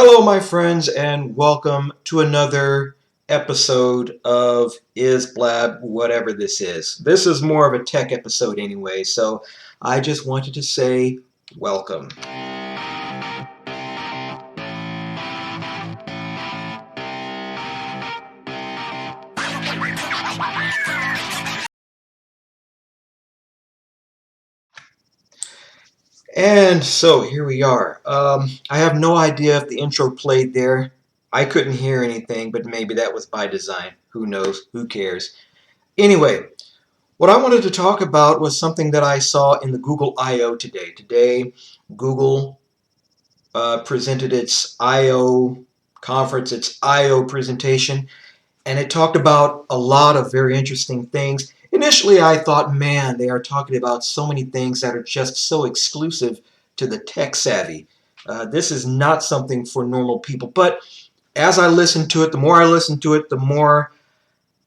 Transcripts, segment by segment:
Hello, my friends, and welcome to another episode of Is Blab whatever this is. This is more of a tech episode anyway, so I just wanted to say welcome. And so here we are. I have no idea if the intro played there. I couldn't hear anything, but maybe that was by design. Who knows? Who cares? Anyway, what I wanted to talk about was something that I saw in the Google I/O today. Today, Google presented its I/O conference, its I/O presentation, and it talked about a lot of very interesting things. Initially, I thought, man, they are talking about so many things that are just so exclusive to the tech savvy. This is not something for normal people. But as I listened to it, the more I listened to it, the more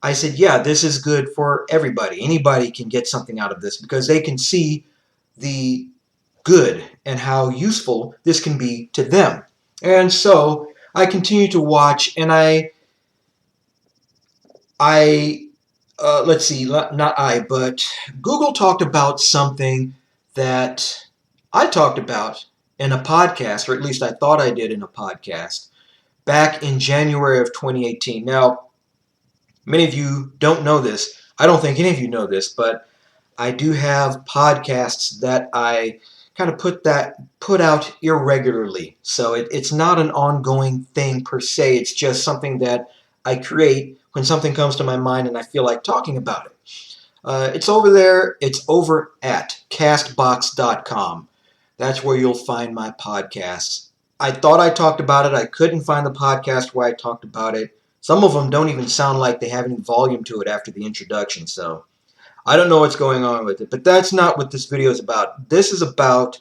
I said, yeah, this is good for everybody. Anybody can get something out of this because they can see the good and how useful this can be to them. And so I continue to watch, and let's see, not I, but Google talked about something that I talked about in a podcast, or at least I thought I did in a podcast, back in January of 2018. Now, many of you don't know this. I don't think any of you know this, but I do have podcasts that I kind of put out irregularly. So it's not an ongoing thing per se. It's just something that I create when something comes to my mind and I feel like talking about it. It's over there. It's over at castbox.com. That's where you'll find my podcasts. I thought I talked about it. I couldn't find the podcast where I talked about it. Some of them don't even sound like they have any volume to it after the introduction. So I don't know what's going on with it, but that's not what this video is about. This is about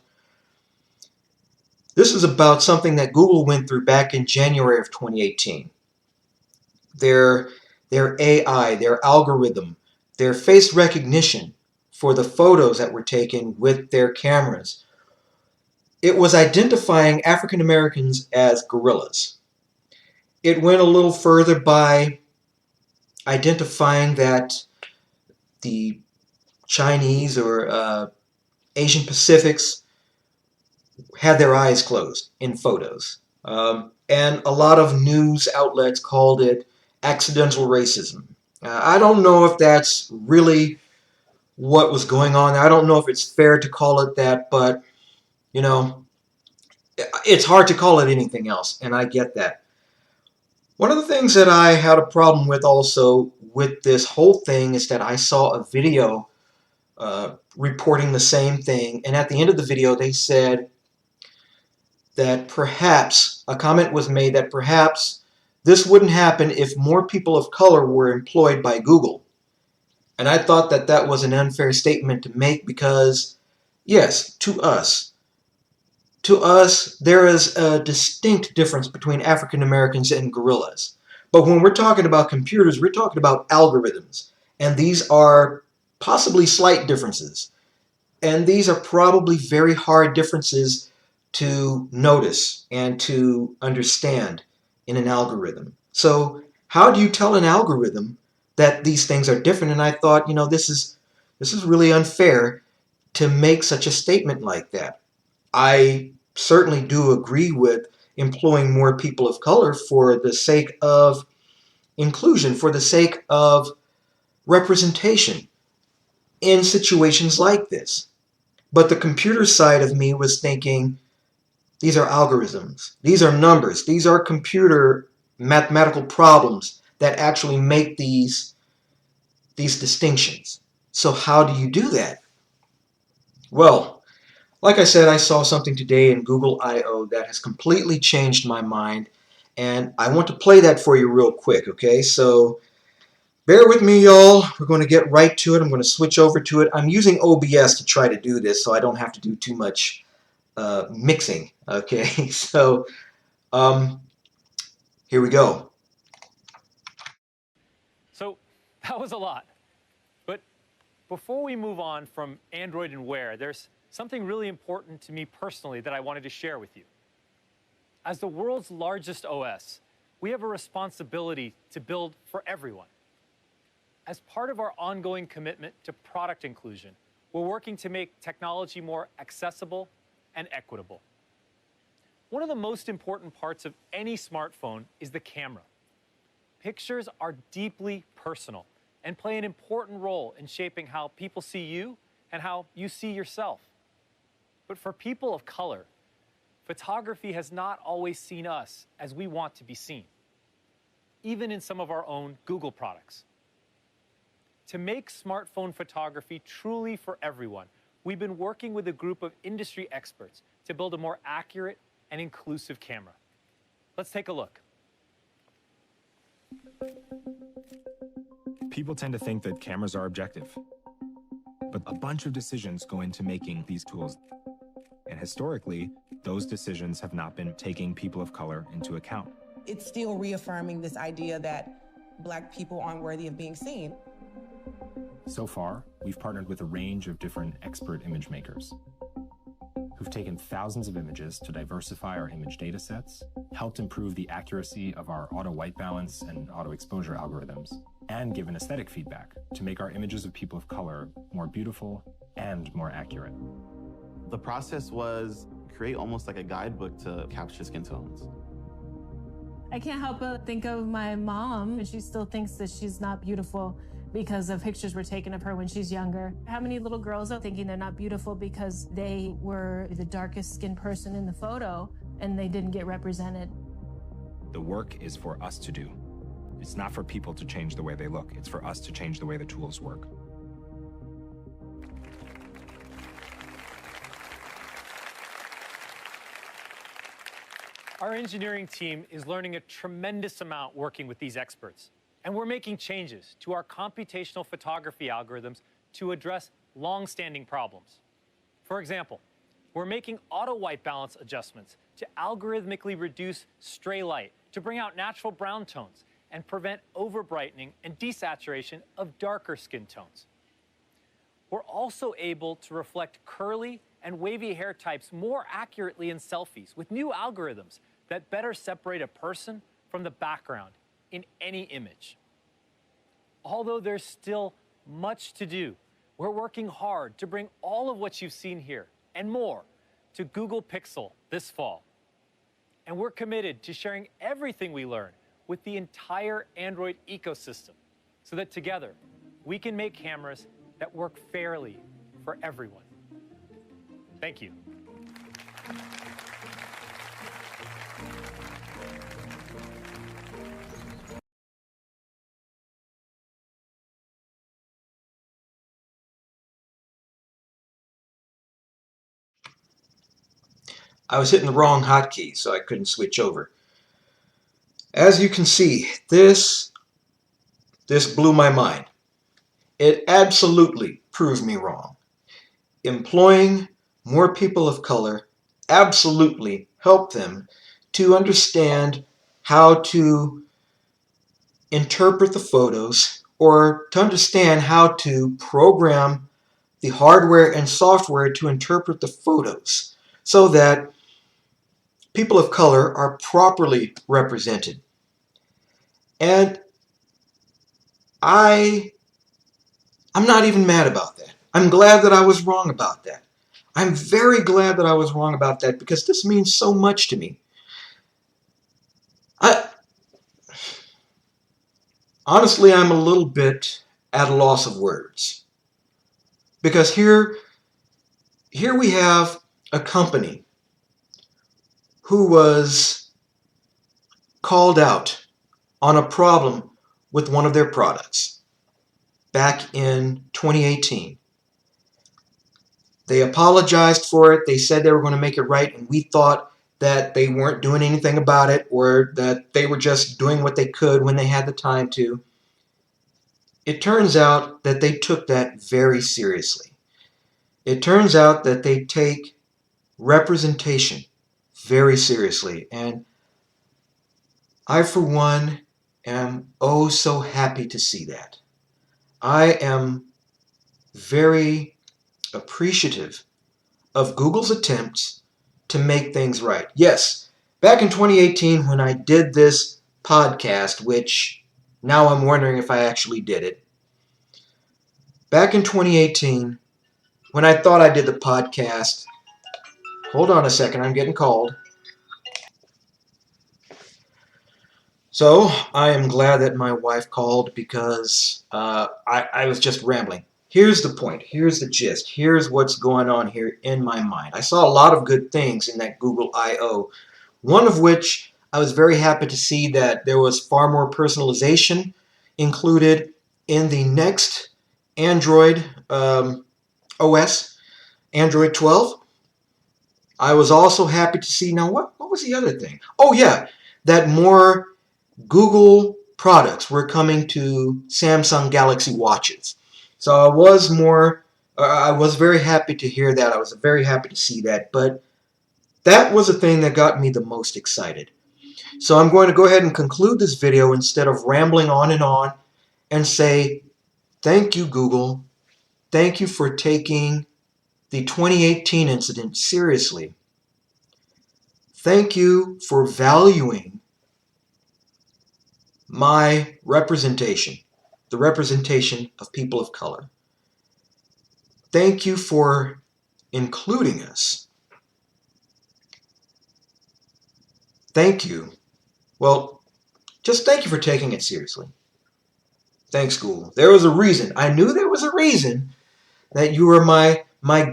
something that Google went through back in January of 2018. Their AI, their algorithm, their face recognition for the photos that were taken with their cameras. It was identifying African Americans as gorillas. It went a little further by identifying that the Chinese or Asian Pacifics had their eyes closed in photos. And a lot of news outlets called it accidental racism. I don't know if that's really what was going on. I don't know if it's fair to call it that, but you know, it's hard to call it anything else, and I get that. One of the things that I had a problem with also with this whole thing is that I saw a video reporting the same thing, and at the end of the video they said that perhaps a comment was made that perhaps this wouldn't happen if more people of color were employed by Google. And I thought that that was an unfair statement to make because, yes, to us, there is a distinct difference between African Americans and gorillas. But when we're talking about computers, we're talking about algorithms. And these are possibly slight differences. And these are probably very hard differences to notice and to understand in an algorithm. So how do you tell an algorithm that these things are different? And I thought, this is really unfair to make such a statement like that. I certainly do agree with employing more people of color for the sake of inclusion, for the sake of representation in situations like this. But the computer side of me was thinking, these are algorithms, these are numbers, these are computer mathematical problems that actually make these distinctions. So how do you do that? Well, like I said, I saw something today in Google I/O that has completely changed my mind, and I want to play that for you real quick, okay? So bear with me, y'all. We're going to get right to it. I'm going to switch over to it. I'm using OBS to try to do this, so I don't have to do too much mixing, okay? So um, here we go. So that was a lot. But before we move on from Android and Wear, there's something really important to me personally that I wanted to share with you. As the world's largest OS, we have a responsibility to build for everyone. As part of our ongoing commitment to product inclusion, we're working to make technology more accessible and equitable. One of the most important parts of any smartphone is the camera. Pictures are deeply personal and play an important role in shaping how people see you and how you see yourself. But for people of color, photography has not always seen us as we want to be seen, even in some of our own Google products. To make smartphone photography truly for everyone, we've been working with a group of industry experts to build a more accurate and inclusive camera. Let's take a look. People tend to think that cameras are objective, but a bunch of decisions go into making these tools. And historically, those decisions have not been taking people of color into account. It's still reaffirming this idea that Black people aren't worthy of being seen. So far, we've partnered with a range of different expert image makers who've taken thousands of images to diversify our image data sets, helped improve the accuracy of our auto white balance and auto exposure algorithms, and given aesthetic feedback to make our images of people of color more beautiful and more accurate. The process was create almost like a guidebook to capture skin tones. I can't help but think of my mom, and she still thinks that she's not beautiful because of pictures were taken of her when she's younger. How many little girls are thinking they're not beautiful because they were the darkest skinned person in the photo and they didn't get represented? The work is for us to do. It's not for people to change the way they look. It's for us to change the way the tools work. Our engineering team is learning a tremendous amount working with these experts, and we're making changes to our computational photography algorithms to address long-standing problems. For example, we're making auto white balance adjustments to algorithmically reduce stray light to bring out natural brown tones and prevent overbrightening and desaturation of darker skin tones. We're also able to reflect curly and wavy hair types more accurately in selfies with new algorithms that better separate a person from the background in any image. Although there's still much to do, we're working hard to bring all of what you've seen here and more to Google Pixel this fall. And we're committed to sharing everything we learn with the entire Android ecosystem so that together we can make cameras that work fairly for everyone. Thank you. I was hitting the wrong hotkey, so I couldn't switch over. As you can see, this blew my mind. It absolutely proved me wrong. Employing more people of color absolutely helped them to understand how to interpret the photos or to understand how to program the hardware and software to interpret the photos so that people of color are properly represented. And I'm not even mad about that. I'm glad that I was wrong about that. I'm very glad that I was wrong about that because this means so much to me. Honestly, I'm a little bit at a loss of words. Because here we have a company who was called out on a problem with one of their products back in 2018. They apologized for it. They said they were going to make it right, and we thought that they weren't doing anything about it or that they were just doing what they could when they had the time to. It turns out that they took that very seriously. It turns out that they take representation very seriously, and I, for one, am oh so happy to see that. I am very appreciative of Google's attempts to make things right. Yes, Back in 2018, when I did this podcast, which now I'm wondering if I actually did it. Back in 2018, when I thought I did the podcast, hold on a second, I'm getting called. So I am glad that my wife called because I was just rambling. Here's the point. Here's the gist. Here's what's going on here in my mind. I saw a lot of good things in that Google I/O. One of which I was very happy to see that there was far more personalization included in the next Android OS, Android 12. I was also happy to see, now what was the other thing? Oh yeah, that more Google products were coming to Samsung Galaxy Watches. So I was very happy to hear that. I was very happy to see that. But that was the thing that got me the most excited. So I'm going to go ahead and conclude this video instead of rambling on and say, thank you, Google. Thank you for taking the 2018 incident seriously. Thank you for valuing my representation, the representation of people of color. Thank you for including us. Thank you. Well, just thank you for taking it seriously. Thanks, Google. There was a reason. I knew there was a reason that you were my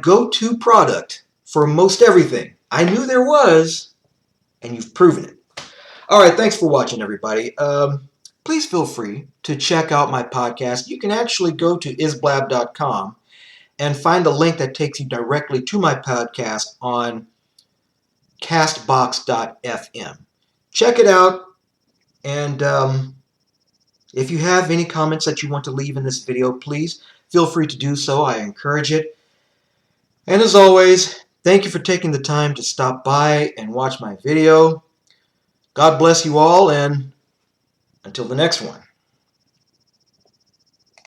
go-to product for most everything. I knew there was, and you've proven it. All right, thanks for watching, everybody. Please feel free to check out my podcast. You can actually go to isblab.com and find the link that takes you directly to my podcast on castbox.fm. Check it out, and if you have any comments that you want to leave in this video, please feel free to do so. I encourage it. And as always, thank you for taking the time to stop by and watch my video. God bless you all, and until the next one.